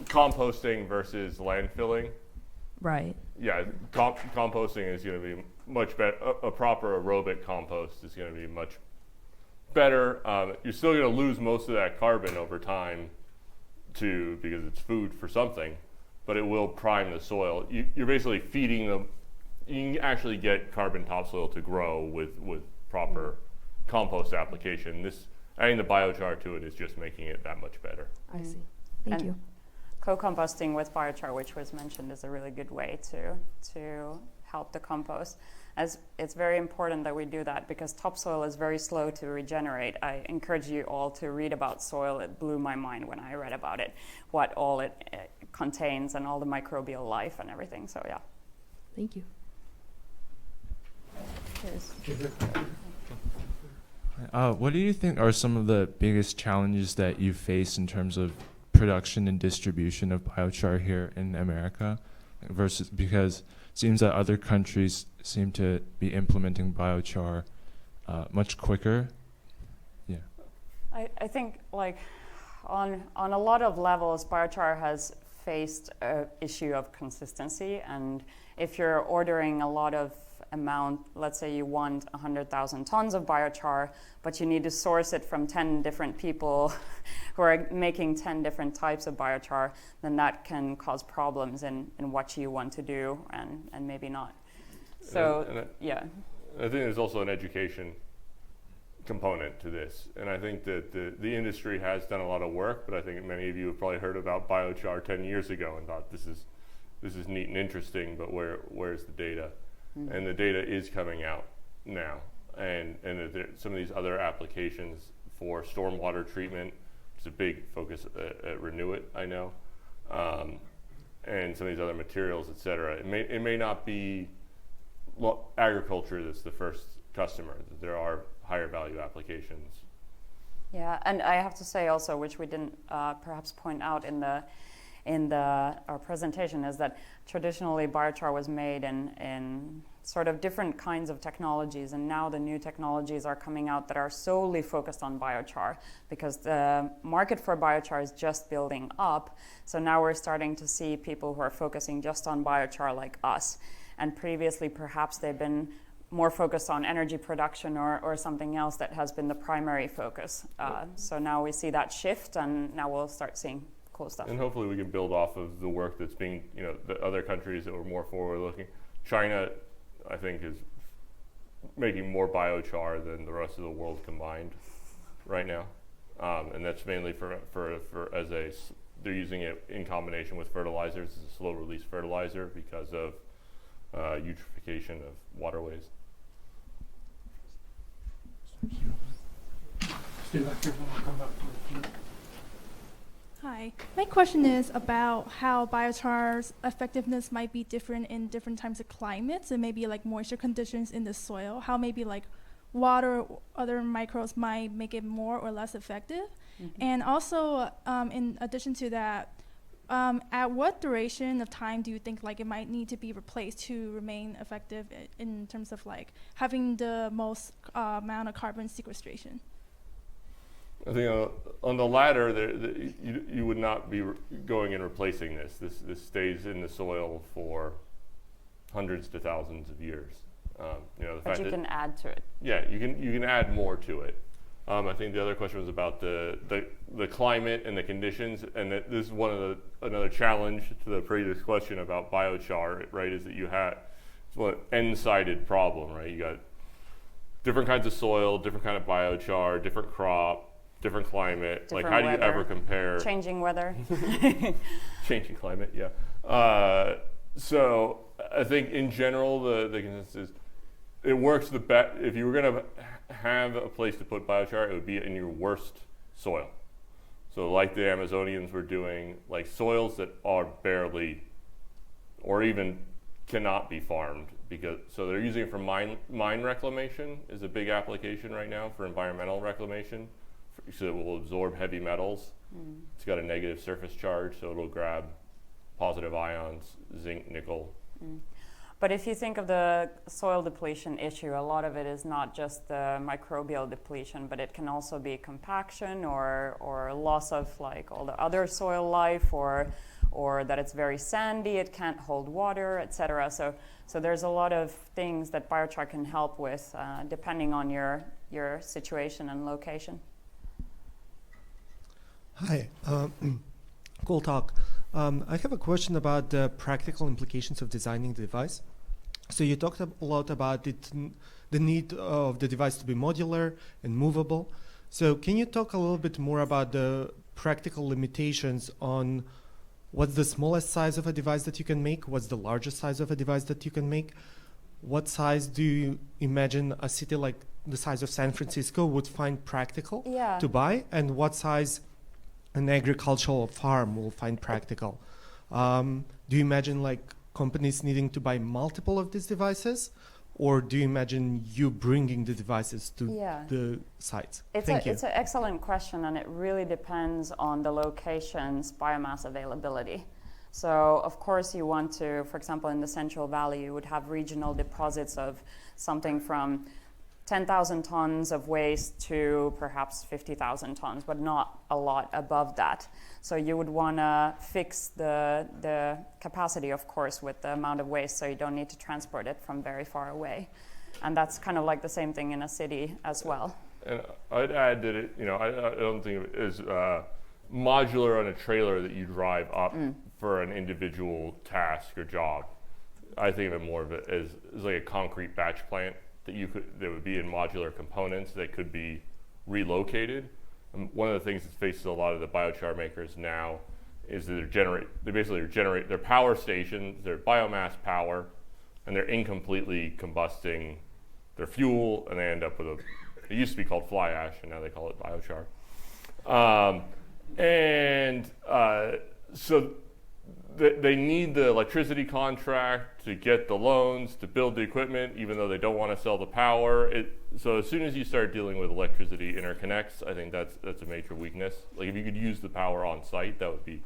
composting versus landfilling. Right. Yeah, composting is going to be much better. A proper aerobic compost is going to be much better. You're still going to lose most of that carbon over time because it's food for something, but it will prime the soil. You're basically feeding them. You can actually get carbon topsoil to grow with proper compost application. Adding the biochar to it is just making it that much better. I see. Thank you. Co-composting with biochar, which was mentioned, is a really good way to help the compost. As it's very important that we do that, because topsoil is very slow to regenerate. I encourage you all to read about soil. It blew my mind when I read about it, what all it contains and all the microbial life and everything. So yeah. Thank you. What do you think are some of the biggest challenges that you face in terms of production and distribution of biochar here in America versus, because it seems that other countries seem to be implementing biochar much quicker. Yeah. I think like on a lot of levels, biochar has faced an issue of consistency, and if you're ordering a lot of amount, let's say you want 100,000 tons of biochar, but you need to source it from 10 different people who are making 10 different types of biochar, then that can cause problems in what you want to do and maybe not. So, yeah. I think there's also an education component to this, and I think that the industry has done a lot of work, but I think many of you have probably heard about biochar 10 years ago and thought this is neat and interesting, but where's the data? And the data is coming out now, and some of these other applications for stormwater treatment, it's a big focus at Renew It, I know, and some of these other materials, et cetera. It may not be agriculture that's the first customer. There are higher value applications. Yeah, and I have to say also, which we didn't perhaps point out in our presentation, is that traditionally biochar was made in sort of different kinds of technologies, and now the new technologies are coming out that are solely focused on biochar, because the market for biochar is just building up. So now we're starting to see people who are focusing just on biochar like us, and previously perhaps they've been more focused on energy production or something else that has been the primary focus. So now we see that shift, and now we'll start seeing cool stuff. And hopefully we can build off of the work that's being, the other countries that were more forward-looking. China, I think, is making more biochar than the rest of the world combined right now, and that's mainly they're using it in combination with fertilizers as a slow-release fertilizer because of eutrophication of waterways. Stay back here, then I'll come back to it. Hi. My question is about how biochar's effectiveness might be different in different types of climates and maybe like moisture conditions in the soil. How maybe like water or other microbes might make it more or less effective. Mm-hmm. And also, in addition to that, at what duration of time do you think like it might need to be replaced to remain effective in terms of like having the most amount of carbon sequestration? I think on the latter, you would not be going and replacing this. This stays in the soil for hundreds to thousands of years. But you can add to it. Yeah, you can add more to it. I think the other question was about the climate and the conditions, and that this is another challenge to the previous question about biochar, right? Is that it's an end-sided problem, right? You got different kinds of soil, different kind of biochar, different crop, different climate. Different like, how weather. do you ever compare? Changing weather. Changing climate, yeah. So I think in general, the consensus is it works the best. If you were going to have a place to put biochar, it would be in your worst soil. So like the Amazonians were doing, like soils that are barely or even cannot be farmed, so they're using it for mine reclamation is a big application right now for environmental reclamation. So it will absorb heavy metals. It's got a negative surface charge, so it'll grab positive ions, zinc, nickel. But if you think of the soil depletion issue, a lot of it is not just the microbial depletion, but it can also be compaction or loss of like all the other soil life, or that it's very sandy, it can't hold water, etc. So there's a lot of things that biochar can help with depending on your situation and location. Hi, cool talk. I have a question about the practical implications of designing the device. So you talked a lot about the need of the device to be modular and movable. So can you talk a little bit more about the practical limitations on what's the smallest size of a device that you can make? What's the largest size of a device that you can make? What size do you imagine a city like the size of San Francisco would find practical to buy? And what size an agricultural farm will find practical? Do you imagine like companies needing to buy multiple of these devices, or do you imagine you bringing the devices to Yeah. the sites? It's Thank you. It's an excellent question, and it really depends on the location's biomass availability. So, of course, you want to, for example, in the Central Valley, you would have regional deposits of something from 10,000 tons of waste to perhaps 50,000 tons, but not a lot above that. So you would want to fix the capacity, of course, with the amount of waste, so you don't need to transport it from very far away. And that's kind of like the same thing in a city as well. And I'd add that I don't think of it as modular on a trailer that you drive up for an individual task or job. I think of it more of it as like a concrete batch plant that would be in modular components that could be relocated. And one of the things that faces a lot of the biochar makers now is that they basically generate their power stations, their biomass power, and they're incompletely combusting their fuel, and they end up with it used to be called fly ash, and now they call it biochar. So they need the electricity contract to get the loans to build the equipment, even though they don't want to sell the power. So as soon as you start dealing with electricity interconnects, I think that's a major weakness. Like if you could use the power on site, that would be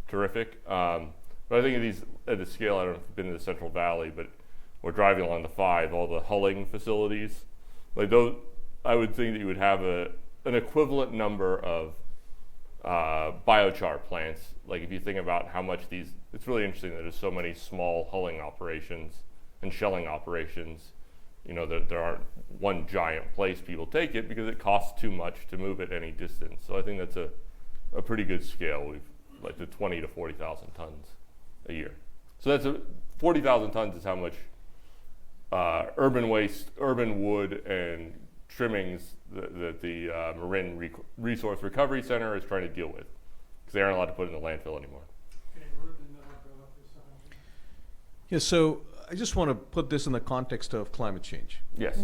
terrific. But I think of these at the scale, I don't know if you've been in the Central Valley, but we're driving along the 5, all the hulling facilities. Like those, I would think that you would have an equivalent number of biochar plants. Like if you think about how much it's really interesting that there's so many small hulling operations and shelling operations, that there aren't one giant place people take it because it costs too much to move it any distance. So I think that's a pretty good scale. We've like the 20 to 40,000 tons a year. So that's 40,000 tons is how much urban waste, urban wood, and trimmings that the Marin Resource Recovery Center is trying to deal with, because they aren't allowed to put it in the landfill anymore. Yeah, so I just want to put this in the context of climate change. Yes.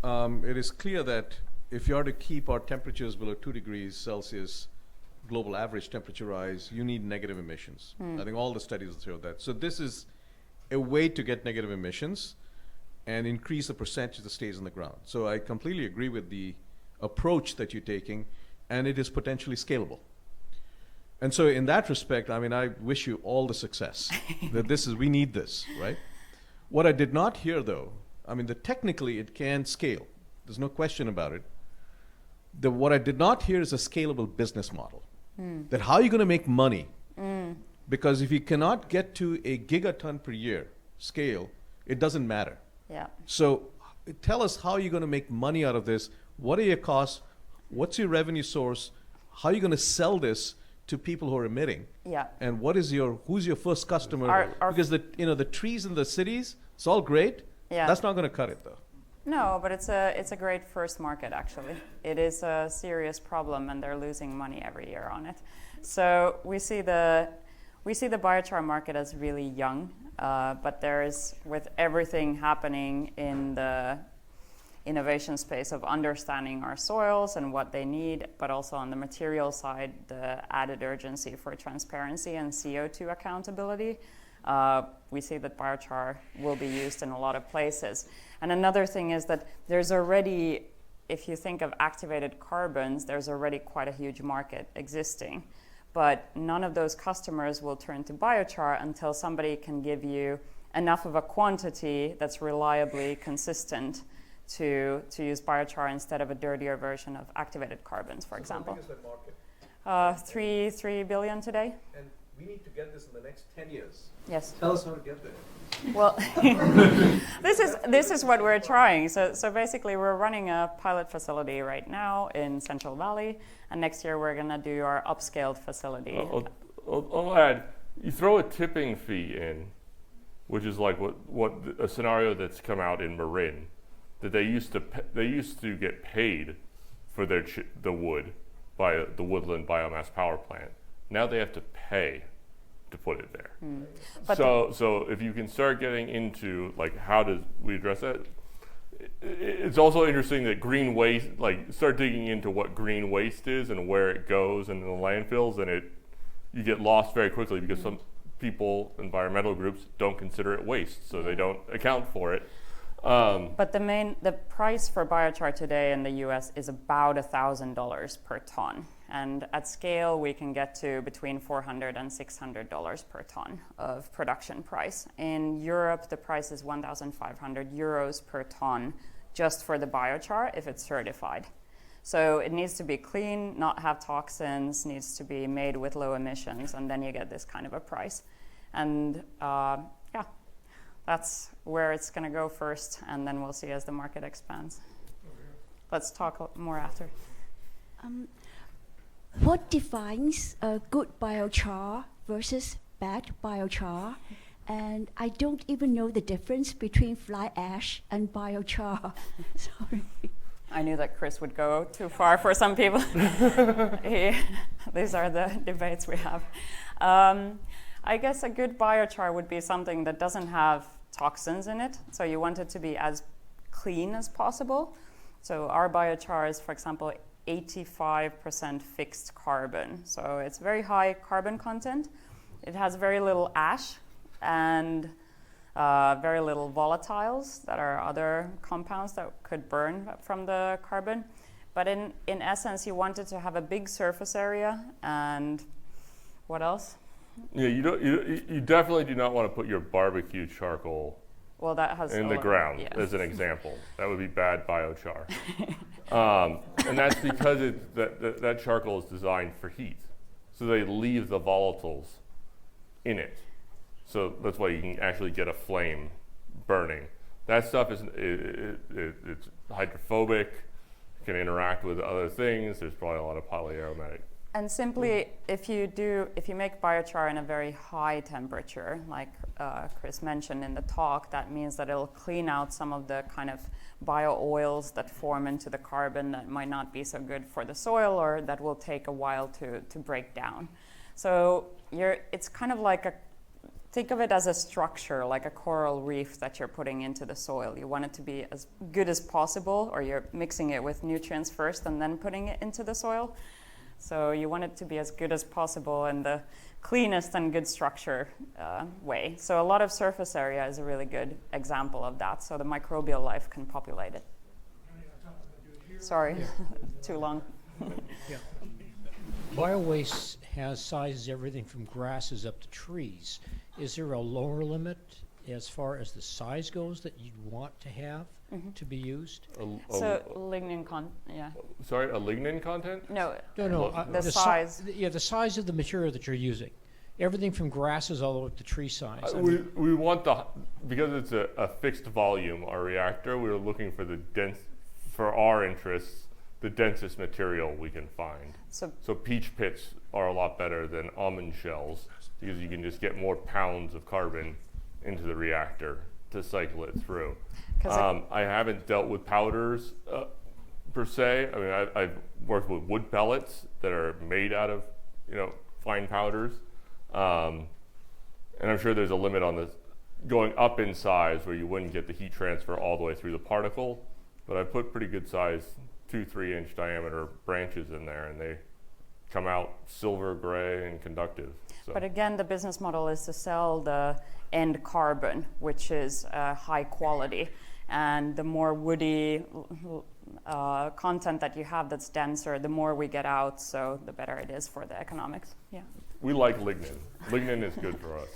It is clear that if you are to keep our temperatures below 2 degrees Celsius, global average temperature rise, you need negative emissions. I think all the studies show that. So this is a way to get negative emissions and increase the percentage that stays in the ground. So I completely agree with the approach that you're taking, and it is potentially scalable. And so in that respect, I mean, I wish you all the success. That we need this, right? What I did not hear though, I mean, technically it can scale. There's no question about it. What I did not hear is a scalable business model. That how are you going to make money? Because if you cannot get to a gigaton per year scale, it doesn't matter. Yeah. So tell us how you're going to make money out of this. What are your costs? What's your revenue source? How are you going to sell this to people who are emitting? Yeah. And who's your first customer? Our Because the trees in the cities, it's all great. Yeah. That's not going to cut it though. No, but it's a great first market, actually. It is a serious problem, and they're losing money every year on it. So we see the biochar market as really young, but with everything happening in the innovation space of understanding our soils and what they need, but also on the material side, the added urgency for transparency and CO2 accountability. We see that biochar will be used in a lot of places. And another thing is that there's already, if you think of activated carbons, there's already quite a huge market existing. But none of those customers will turn to biochar until somebody can give you enough of a quantity that's reliably consistent to use biochar instead of a dirtier version of activated carbons, for example. How big is that market? 3 billion today. And we need to get this in the next 10 years. Yes. Tell us how to get there. Well, this is what we're trying. So basically, we're running a pilot facility right now in Central Valley, and next year we're going to do our upscaled facility. I'll add, you throw a tipping fee in, which is like what a scenario that's come out in Marin, that they used to get paid for the wood by the woodland biomass power plant. Now they have to pay to put it there. So if you can start getting into like how does we address that, it's also interesting that green waste, like start digging into what green waste is and where it goes and in the landfills, and you get lost very quickly because some people, environmental groups, don't consider it waste, so they don't account for it. But the price for biochar today in the US is about $1,000 per ton. And at scale, we can get to between $400 and $600 per ton of production price. In Europe, the price is 1,500 euros per ton just for the biochar if it's certified. So it needs to be clean, not have toxins, needs to be made with low emissions, and then you get this kind of a price. And yeah, that's where it's going to go first, and then we'll see as the market expands. Let's talk more after. What defines a good biochar versus bad biochar? And I don't even know the difference between fly ash and biochar. Sorry. I knew that Chris would go too far for some people. These are the debates we have. I guess a good biochar would be something that doesn't have toxins in it. So you want it to be as clean as possible. So our biochar is, for example, 85% fixed carbon. So it's very high carbon content. It has very little ash and very little volatiles that are other compounds that could burn from the carbon. But in essence, you want it to have a big surface area and what else? Yeah, you definitely do not want to put your barbecue charcoal Well, that has in the ground, as an example. That would be bad biochar. And that's because that charcoal is designed for heat. So they leave the volatiles in it. So that's why you can actually get a flame burning. That stuff it's hydrophobic, can interact with other things. There's probably a lot of polyaromatic. And simply, if you make biochar in a very high temperature, like Chris mentioned in the talk, that means that it'll clean out some of the kind of bio-oils that form into the carbon that might not be so good for the soil or that will take a while to break down. So it's kind of like think of it as a structure, like a coral reef that you're putting into the soil. You want it to be as good as possible, or you're mixing it with nutrients first and then putting it into the soil. So you want it to be as good as possible in the cleanest and good structure way. So a lot of surface area is a really good example of that. So the microbial life can populate it. Sorry, too long. Yeah. Biowaste has sizes everything from grasses up to trees. Is there a lower limit as far as the size goes that you'd want to have to be used? So lignin yeah. Sorry, a lignin content? No, No. the size. The size of the material that you're using. Everything from grasses all the way up to tree size. We want because it's a fixed volume, our reactor, we were looking for for our interests, the densest material we can find. So peach pits are a lot better than almond shells because you can just get more pounds of carbon into the reactor to cycle it through. I haven't dealt with powders per se. I mean, I've worked with wood pellets that are made out of fine powders, and I'm sure there's a limit on this going up in size where you wouldn't get the heat transfer all the way through the particle. But I put pretty good size 2-3 inch diameter branches in there, and they come out silver gray and conductive. So. But again, the business model is to sell the end carbon, which is high quality. And the more woody content that you have that's denser, the more we get out, so the better it is for the economics. Yeah. We like lignin. Lignin is good for us.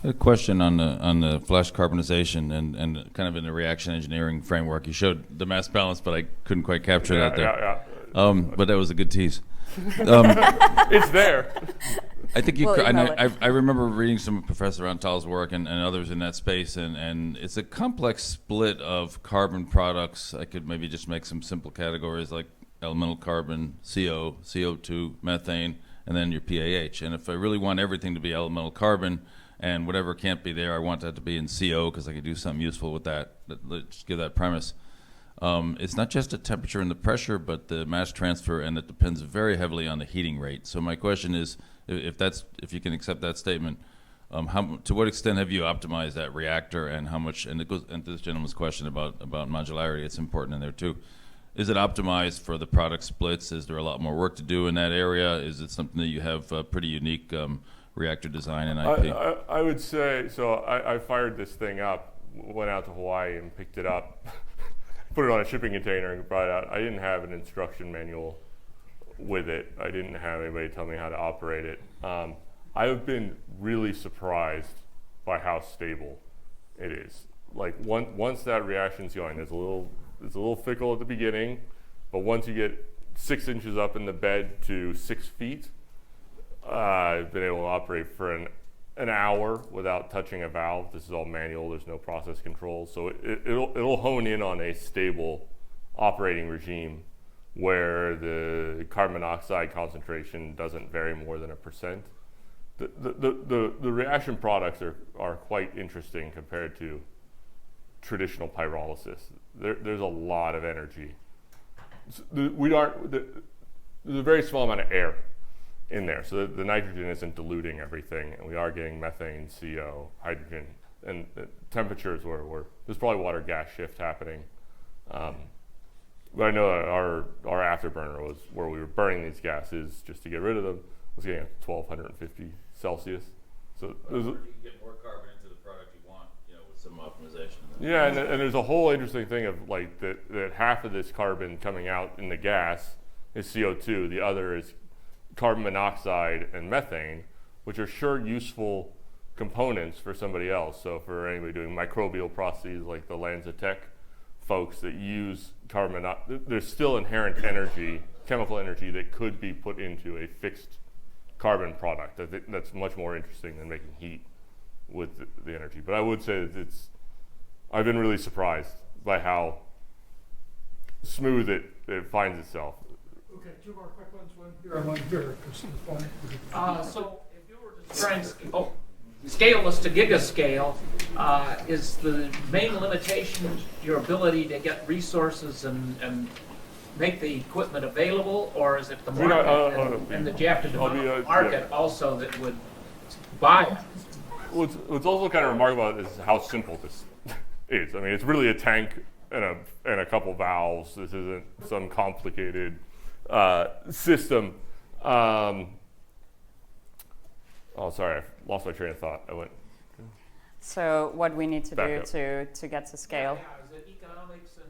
A question on the flash carbonization and kind of in the reaction engineering framework. You showed the mass balance, but I couldn't quite capture that there. Yeah. But that was a good tease. It's there. I think I remember reading some of Professor Antal's work and others in that space, and it's a complex split of carbon products. I could maybe just make some simple categories like elemental carbon, CO, CO2, methane, and then your PAH. And if I really want everything to be elemental carbon, and whatever can't be there, I want that to be in CO because I could do something useful with that. Let's give that premise. It's not just the temperature and the pressure, but the mass transfer, and it depends very heavily on the heating rate. So my question is, if you can accept that statement, to what extent have you optimized that reactor, and how much? And it goes into this gentleman's question about modularity. It's important in there too. Is it optimized for the product splits? Is there a lot more work to do in that area? Is it something that you have pretty unique reactor design and IP? I would say so. I fired this thing up went out to Hawaii and picked it up, put it on a shipping container and brought it out. I didn't have an instruction manual with it. I didn't have anybody tell me how to operate it. I have been really surprised by how stable it is. Like once that reaction's going, it's a little fickle at the beginning, but once you get 6 inches up in the bed to 6 feet, I've been able to operate for an hour without touching a valve. This is all manual. There's no process control, so it'll hone in on a stable operating regime where the carbon monoxide concentration doesn't vary more than 1%. The reaction products are quite interesting compared to traditional pyrolysis. There's a lot of energy. There's a very small amount of air in there, so the nitrogen isn't diluting everything, and we are getting methane, CO, hydrogen, and the temperatures where there's probably water gas shift happening. But I know that our afterburner was where we were burning these gases just to get rid of them was getting up to 1250 Celsius. So there's you can get more carbon into the product you want, with some optimization. Yeah, and there's a whole interesting thing of like that half of this carbon coming out in the gas is CO2, the other is carbon monoxide and methane, which are sure useful components for somebody else. So for anybody doing microbial processes like the LanzaTech folks that use carbon monoxide, there's still inherent energy, chemical energy that could be put into a fixed carbon product. I think that's much more interesting than making heat with the energy. But I would say that I've been really surprised by how smooth it finds itself. Okay, 2 more quick ones. One here and one here. So if you were to try and scale this to gigascale, is the main limitation your ability to get resources and make the equipment available, or is it the market and that you have to develop a market also that would buy it? What's also kind of remarkable is how simple this is. I mean, it's really a tank and a couple valves. This isn't some complicated system. Sorry, I lost my train of thought. So what we need to do to get to scale? Is it economics and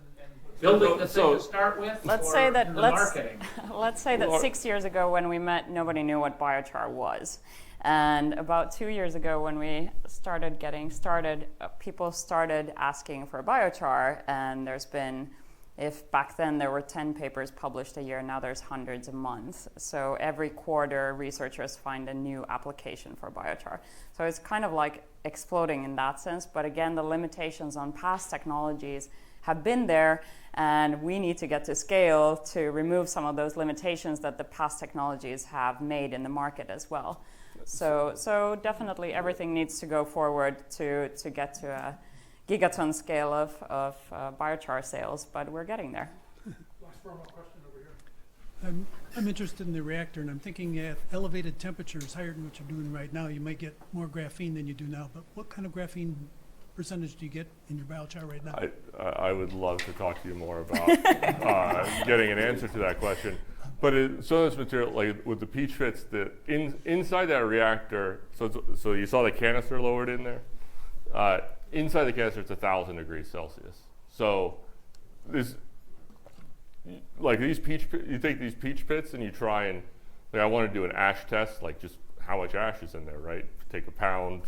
building the thing to start with? Let's say that marketing. Let's say that 6 years ago when we met, nobody knew what biochar was. And about 2 years ago when we started getting started, people started asking for biochar, and there's been, if back then there were 10 papers published a year, now there's hundreds a month. So every quarter researchers find a new application for biochar. So it's kind of like exploding in that sense, but again, the limitations on past technologies have been there, and we need to get to scale to remove some of those limitations that the past technologies have made in the market as well. So definitely everything needs to go forward to get to a gigaton scale of biochar sales, but we're getting there. Last formal question over here. I'm interested in the reactor, and I'm thinking at elevated temperatures, higher than what you're doing right now, you might get more graphene than you do now. But what kind of graphene percentage do you get in your biochar right now? I would love to talk to you more about getting an answer to that question. But some of this material, like with the peach pits, inside that reactor, so you saw the canister lowered in there? Inside the canister, it's 1,000 degrees Celsius. So these peach, you take these peach pits and you try and, I want to do an ash test, like just how much ash is in there, right? Take a pound,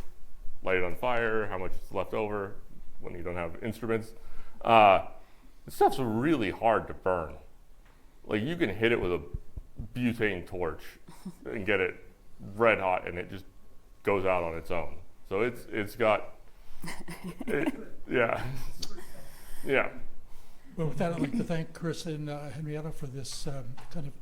light it on fire, how much is left over when you don't have instruments. This stuff's really hard to burn. Like you can hit it with a butane torch and get it red hot, and it just goes out on its own. So it's got, yeah. Well, with that, I'd like to thank Chris and Henrietta for this kind of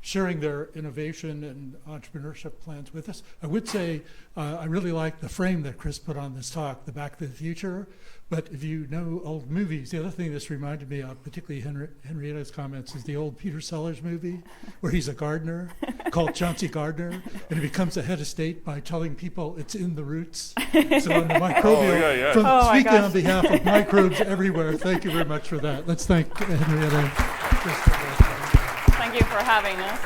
sharing their innovation and entrepreneurship plans with us. I would say I really like the frame that Chris put on this talk, the Back to the Future. But if you know old movies, the other thing this reminded me of, particularly Henrietta's comments, is the old Peter Sellers movie where he's a gardener called Chauncey Gardner, and he becomes a head of state by telling people it's in the roots. So in the microbial, speaking on behalf of microbes everywhere, thank you very much for that. Let's thank Henrietta. Thank you for having us.